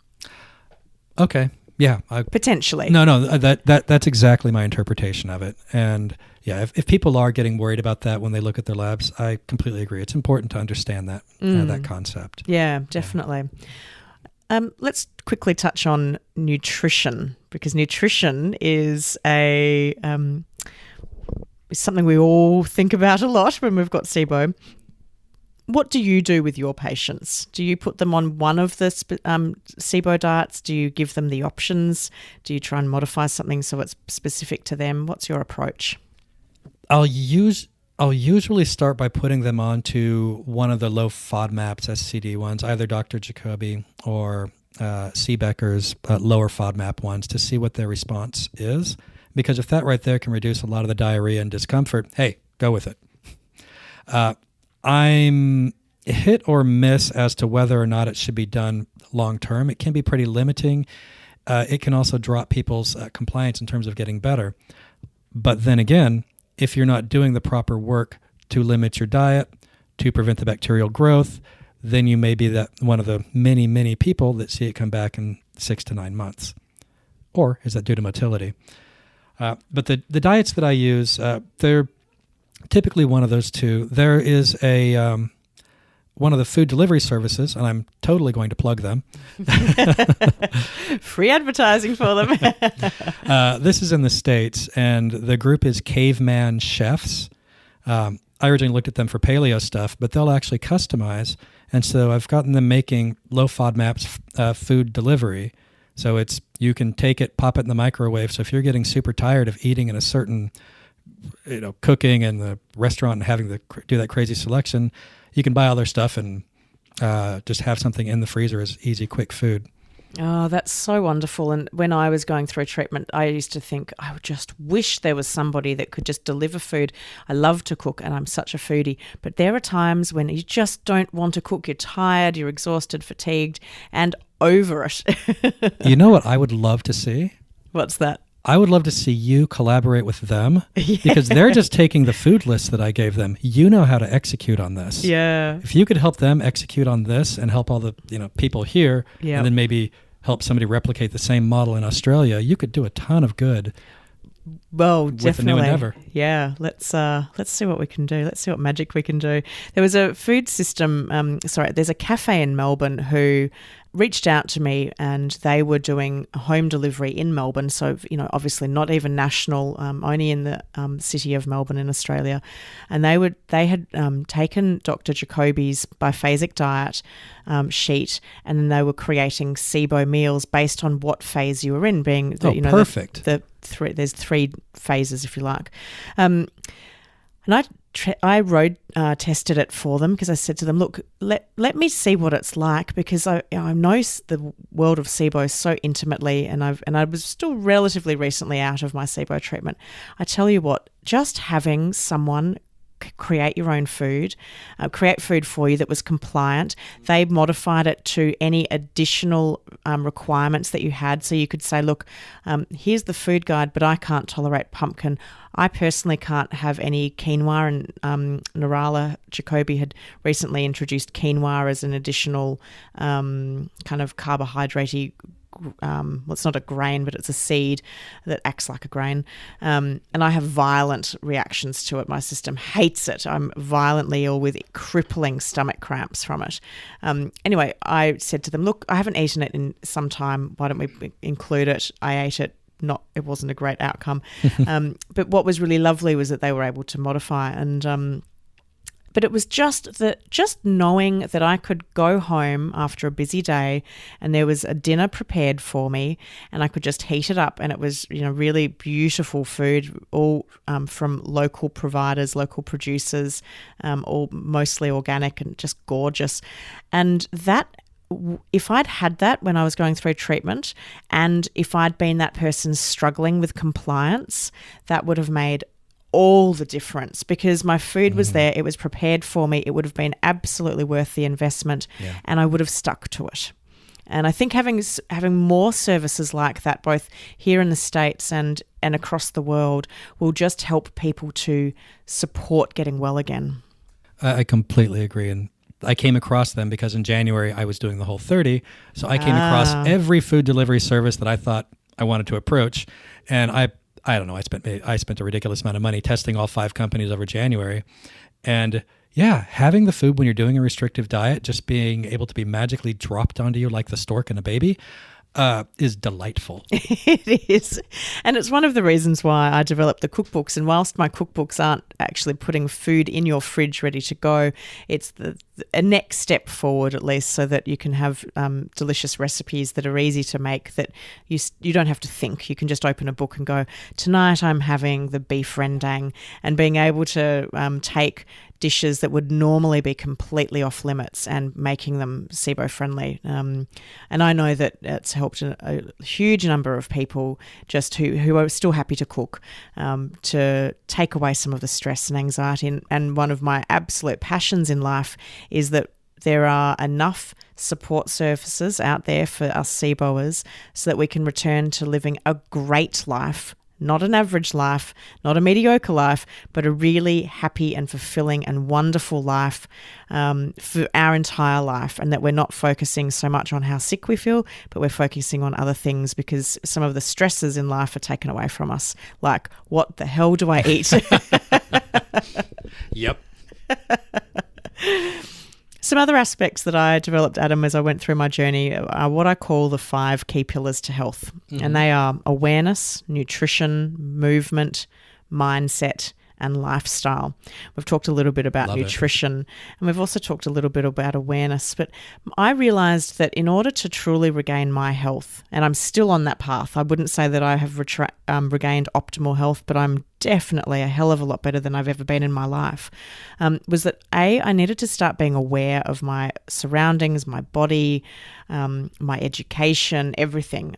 B: Okay. Yeah.
A: Potentially.
B: No, that's exactly my interpretation of it. And yeah, if people are getting worried about that when they look at their labs, I completely agree. It's important to understand that that concept.
A: Yeah, definitely. Yeah. Let's quickly touch on nutrition, because nutrition is is something we all think about a lot when we've got SIBO. What do you do with your patients? Do you put them on one of the SIBO diets? Do you give them the options? Do you try and modify something so it's specific to them? What's your approach?
B: I'll usually start by putting them onto one of the low FODMAPs SCD ones, either Dr. Jacoby or Seebecker's lower FODMAP ones, to see what their response is. Because if that right there can reduce a lot of the diarrhea and discomfort, hey, go with it. I'm hit or miss as to whether or not it should be done long term. It can be pretty limiting. It can also drop people's compliance in terms of getting better. But then again, if you're not doing the proper work to limit your diet, to prevent the bacterial growth, then you may be that one of the many, many people that see it come back in 6 to 9 months. Or is that due to motility? But the diets that I use, they're typically one of those two. There is one of the food delivery services, and I'm totally going to plug them.
A: Free advertising for them.
B: This is in the States, and the group is Caveman Chefs. I originally looked at them for paleo stuff, but they'll actually customize. And so I've gotten them making low FODMAPs food delivery. So you can take it, pop it in the microwave. So if you're getting super tired of eating in a certain, cooking in the restaurant and having to do that crazy selection, you can buy all their stuff and just have something in the freezer as easy, quick food.
A: Oh, that's so wonderful. And when I was going through treatment, I used to think, I would just wish there was somebody that could just deliver food. I love to cook and I'm such a foodie, but there are times when you just don't want to cook. You're tired, you're exhausted, fatigued, and over it.
B: You know what I would love to see?
A: What's that?
B: I would love to see you collaborate with them because they're just taking the food list that I gave them. You know how to execute on this.
A: Yeah.
B: If you could help them execute on this and help all the people here, and then maybe help somebody replicate the same model in Australia, you could do a ton of good.
A: Well, definitely.
B: With a new endeavor.
A: Yeah, let's see what we can do. Let's see what magic we can do. There was a food system. There's a cafe in Melbourne who reached out to me, and they were doing home delivery in Melbourne. So obviously not even national, only in the city of Melbourne in Australia. And they had taken Dr. Jacoby's biphasic diet sheet, and then they were creating SIBO meals based on what phase you were in. Being
B: perfect.
A: There's 3 phases, if you like. And I road tested it for them because I said to them, look, let me see what it's like, because I know the world of SIBO so intimately, and I was still relatively recently out of my SIBO treatment. I tell you what, just having someone create your own food, create food for you that was compliant. They modified it to any additional requirements that you had. So you could say, look, here's the food guide, but I can't tolerate pumpkin. I personally can't have any quinoa, and Narala Jacoby had recently introduced quinoa as an additional kind of carbohydrate-y, it's not a grain, but it's a seed that acts like a grain. And I have violent reactions to it. My system hates it. I'm violently ill with crippling stomach cramps from it. Anyway, I said to them, look, I haven't eaten it in some time. Why don't we include it? I ate it. It wasn't a great outcome. But what was really lovely was that they were able to modify, and but it was just knowing that I could go home after a busy day and there was a dinner prepared for me and I could just heat it up, and it was really beautiful food, all from local providers, local producers, all mostly organic and just gorgeous. And that if I'd had that when I was going through treatment, and if I'd been that person struggling with compliance, that would have made all the difference, because my food was there, it was prepared for me, it would have been absolutely worth the investment, and I would have stuck to it. And I think having more services like that, both here in the States and across the world, will just help people to support getting well again.
B: I completely agree. And I came across them because in January I was doing the Whole30. So I came across every food delivery service that I thought I wanted to approach. And I don't know, I spent a ridiculous amount of money testing all 5 companies over January. And yeah, having the food when you're doing a restrictive diet, just being able to be magically dropped onto you like the stork and a baby, is delightful.
A: It is. And it's one of the reasons why I developed the cookbooks. And whilst my cookbooks aren't actually putting food in your fridge ready to go, it's a next step forward, at least, so that you can have delicious recipes that are easy to make, that you don't have to think. You can just open a book and go, tonight I'm having the beef rendang, and being able to take dishes that would normally be completely off limits and making them SIBO friendly. And I know that it's helped a huge number of people just who are still happy to cook, to take away some of the stress and anxiety. And one of my absolute passions in life is that there are enough support services out there for us SIBOers so that we can return to living a great life. Not an average life, not a mediocre life, but a really happy and fulfilling and wonderful life for our entire life, and that we're not focusing so much on how sick we feel, but we're focusing on other things, because some of the stresses in life are taken away from us, like, what the hell do I eat?
B: Yep.
A: Some other aspects that I developed, Adam, as I went through my journey are what I call the 5 key pillars to health. And they are awareness, nutrition, movement, mindset, and lifestyle. We've talked a little bit about nutrition, and we've also talked a little bit about awareness. But I realized that in order to truly regain my health, and I'm still on that path, I wouldn't say that I have regained optimal health, but I'm definitely a hell of a lot better than I've ever been in my life, was that I needed to start being aware of my surroundings, my body, my education, everything,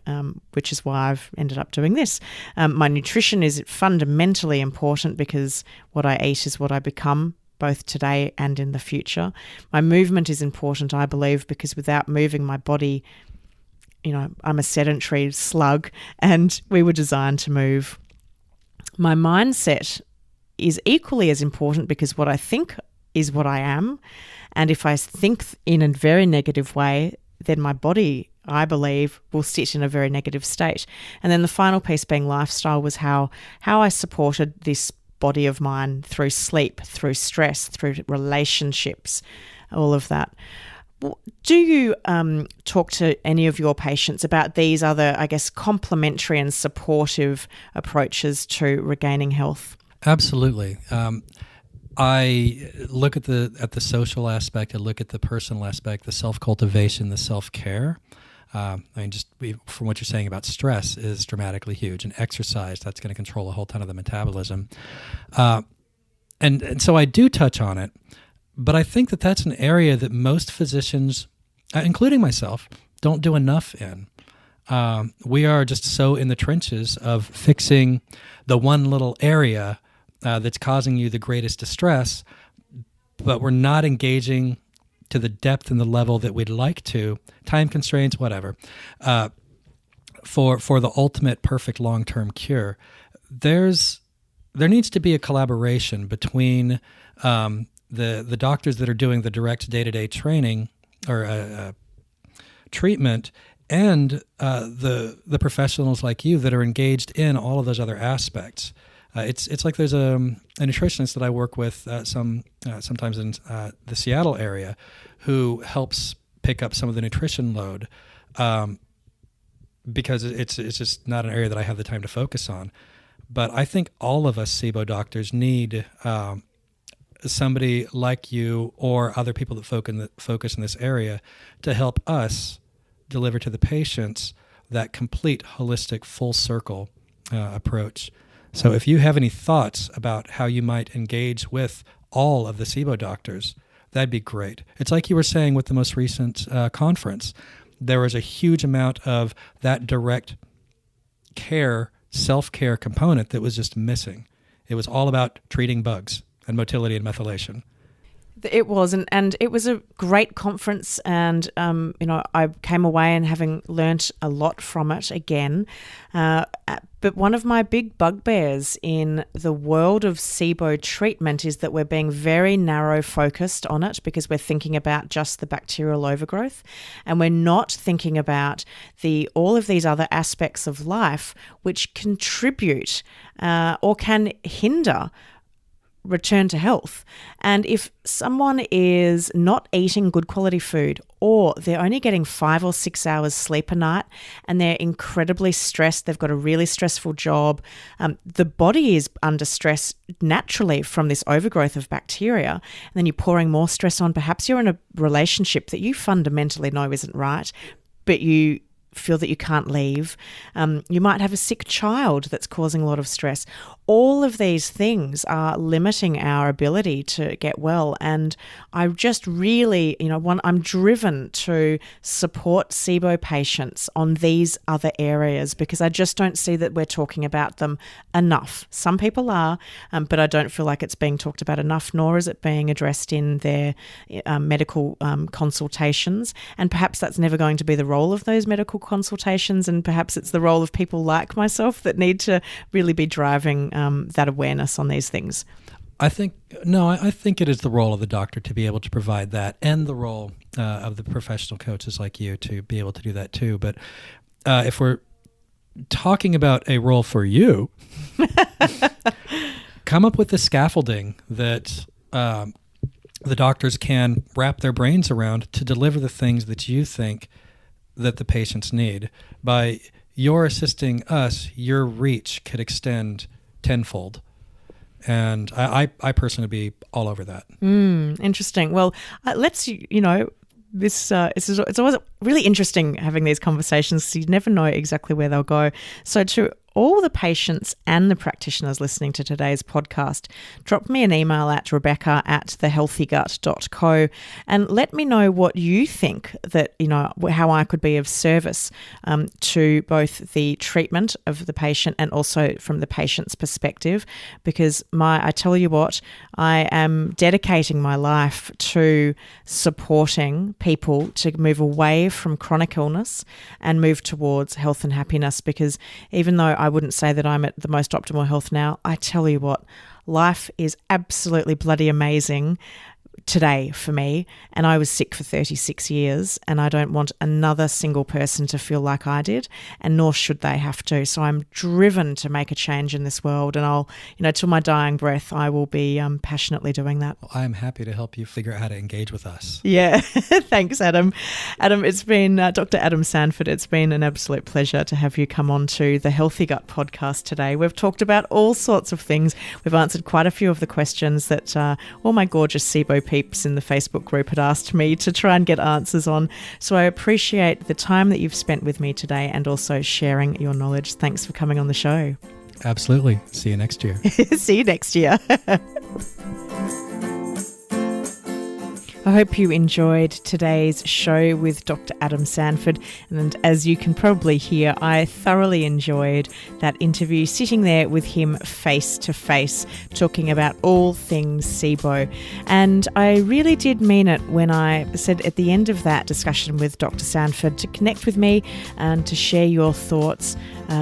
A: which is why I've ended up doing this. My nutrition is fundamentally important, because what I eat is what I become, both today and in the future. My movement is important, I believe, because without moving my body, I'm a sedentary slug, and we were designed to move. My mindset is equally as important, because what I think is what I am. And if I think in a very negative way, then my body, I believe, will sit in a very negative state. And then the final piece being lifestyle was how I supported this body of mine through sleep, through stress, through relationships, all of that. Do you talk to any of your patients about these other, I guess, complementary and supportive approaches to regaining health?
B: Absolutely. I look at the social aspect. I look at the personal aspect, the self-cultivation, the self-care. Just from what you're saying about stress is dramatically huge, and exercise, that's going to control a whole ton of the metabolism. And so I do touch on it. But I think that that's an area that most physicians, including myself, don't do enough in. We are just so in the trenches of fixing the one little area that's causing you the greatest distress, but we're not engaging to the depth and the level that we'd like to, time constraints, whatever, for the ultimate perfect long-term cure. There needs to be a collaboration between the doctors that are doing the direct day-to-day training or treatment, and the professionals like you that are engaged in all of those other aspects. It's like there's a nutritionist that I work with sometimes in the Seattle area who helps pick up some of the nutrition load because it's just not an area that I have the time to focus on. But I think all of us SIBO doctors need somebody like you or other people that focus in this area to help us deliver to the patients that complete, holistic, full circle approach. So if you have any thoughts about how you might engage with all of the SIBO doctors that'd be great. It's like you were saying with the most recent conference. There was a huge amount of that direct care, self-care component that was just missing. It was all about treating bugs and motility and methylation.
A: It was, and it was a great conference, and I came away and having learnt a lot from it again. But one of my big bugbears in the world of SIBO treatment is that we're being very narrow focused on it because we're thinking about just the bacterial overgrowth, and we're not thinking about all of these other aspects of life which contribute or can hinder return to health. And if someone is not eating good quality food, or they're only getting 5 or 6 hours sleep a night and they're incredibly stressed, they've got a really stressful job, the body is under stress naturally from this overgrowth of bacteria, and then you're pouring more stress on. Perhaps you're in a relationship that you fundamentally know isn't right, but you feel that you can't leave. You might have a sick child that's causing a lot of stress. All of these things are limiting our ability to get well. And I just really, I'm driven to support SIBO patients on these other areas because I just don't see that we're talking about them enough. Some people are, but I don't feel like it's being talked about enough, nor is it being addressed in their medical consultations. And perhaps that's never going to be the role of those medical consultations, and perhaps it's the role of people like myself that need to really be driving that awareness on these things.
B: I think it is the role of the doctor to be able to provide that, and the role of the professional coaches like you to be able to do that too. But if we're talking about a role for you, come up with the scaffolding that the doctors can wrap their brains around to deliver the things that you think that the patients need. By your assisting us, your reach could extend tenfold. And I personally be all over that.
A: Interesting. Well, it's always really interesting having these conversations. So you never know exactly where they'll go. So to all the patients and the practitioners listening to today's podcast, drop me an email at rebecca@thehealthygut.co and let me know what you think that, how I could be of service to both the treatment of the patient and also from the patient's perspective, because I tell you what, I am dedicating my life to supporting people to move away from chronic illness and move towards health and happiness, because even though I wouldn't say that I'm at the most optimal health now, I tell you what, life is absolutely bloody amazing today for me, and I was sick for 36 years, and I don't want another single person to feel like I did, and nor should they have to. So I'm driven to make a change in this world, and I'll, till my dying breath, I will be passionately doing that.
B: Well, I'm happy to help you figure out how to engage with us.
A: Yeah, thanks, Adam. Adam, it's been Dr. Adam Sandford. It's been an absolute pleasure to have you come on to the Healthy Gut podcast today. We've talked about all sorts of things. We've answered quite a few of the questions that all my gorgeous SIBO peeps in the Facebook group had asked me to try and get answers on. So I appreciate the time that you've spent with me today and also sharing your knowledge. Thanks for coming on the show.
B: Absolutely. See you next year.
A: See you next year. I hope you enjoyed today's show with Dr. Adam Sandford, and as you can probably hear, I thoroughly enjoyed that interview, sitting there with him face to face, talking about all things SIBO. And I really did mean it when I said at the end of that discussion with Dr. Sandford to connect with me and to share your thoughts.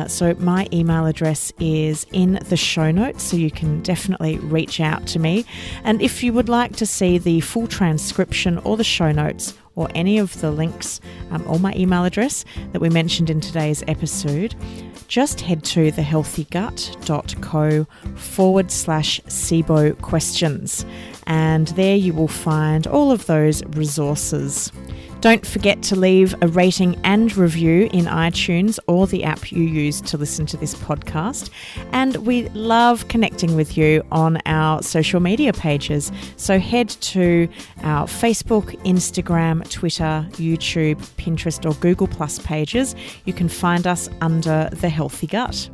A: So my email address is in the show notes, so you can definitely reach out to me. And if you would like to see the full transcription or the show notes or any of the links or my email address that we mentioned in today's episode, just head to thehealthygut.co/SIBO questions. And there you will find all of those resources. Don't forget to leave a rating and review in iTunes or the app you use to listen to this podcast. And we love connecting with you on our social media pages. So head to our Facebook, Instagram, Twitter, YouTube, Pinterest or Google Plus pages. You can find us under The Healthy Gut.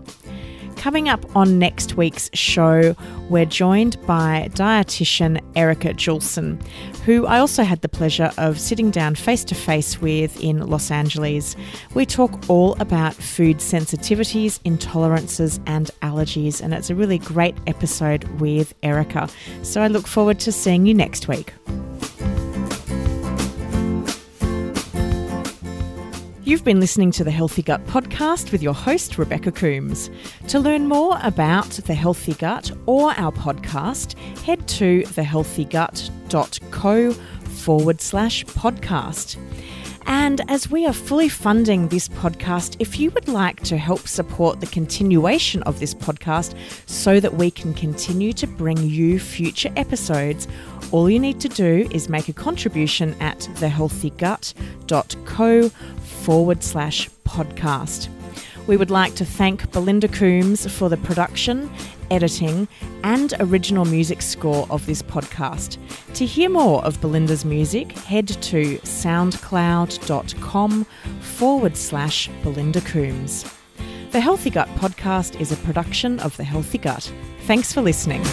A: Coming up on next week's show, we're joined by dietitian Erica Julson, who I also had the pleasure of sitting down face-to-face with in Los Angeles. We talk all about food sensitivities, intolerances and allergies, and it's a really great episode with Erica. So I look forward to seeing you next week. You've been listening to the Healthy Gut Podcast with your host, Rebecca Coombs. To learn more about The Healthy Gut or our podcast, head to thehealthygut.co/podcast. And as we are fully funding this podcast, if you would like to help support the continuation of this podcast so that we can continue to bring you future episodes, all you need to do is make a contribution at thehealthygut.co/podcast. We would like to thank Belinda Coombs for the production, editing, and original music score of this podcast. To hear more of Belinda's music, head to soundcloud.com/Belinda Coombs. The Healthy Gut Podcast is a production of The Healthy Gut. Thanks for listening.